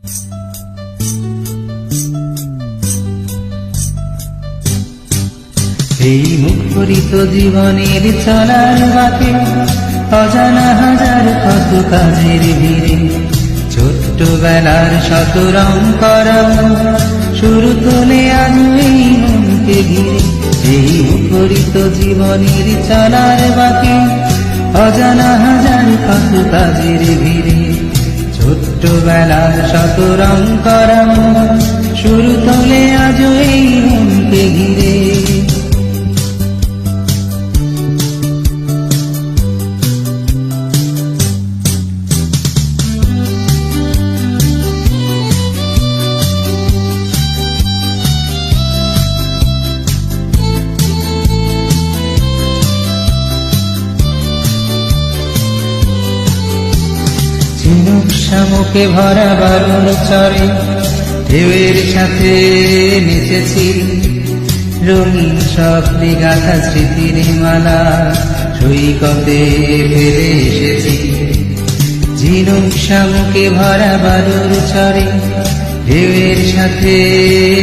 এই মুখরিত জীবনের চলার বাকে অজানা হাজার কত কাজের ভিড়ে, ছোট্টবেলার শত রং করা শুরু তোলে আজ এই মনকে ঘিরে। এই মুখরিত জীবনের চলার বাকে অজানা হাজার কত কাজের ভিড়ে, ছোট্টবেলার শত রং করা শুরু তোলে আজ এই মনকে ঘিরে। ঝিনুক শামুকে ভরা বারুণ চরে ঢেউয়ের সাথে নেচেছি, রঙিন স্বপ্নে গাথা স্মৃতির মালা সৈকতে ফেলে এসেছি। ঝিনুক শামুকে ভরা বারুণ চরে ঢেউয়ের সাথে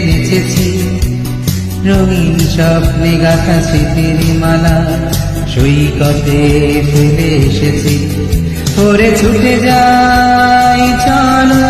নেচেছি, রঙিন স্বপ্নে গাথা স্মৃতির মালা সৈকতে ফেলে এসেছি। ওরে ছুটে যাই চলো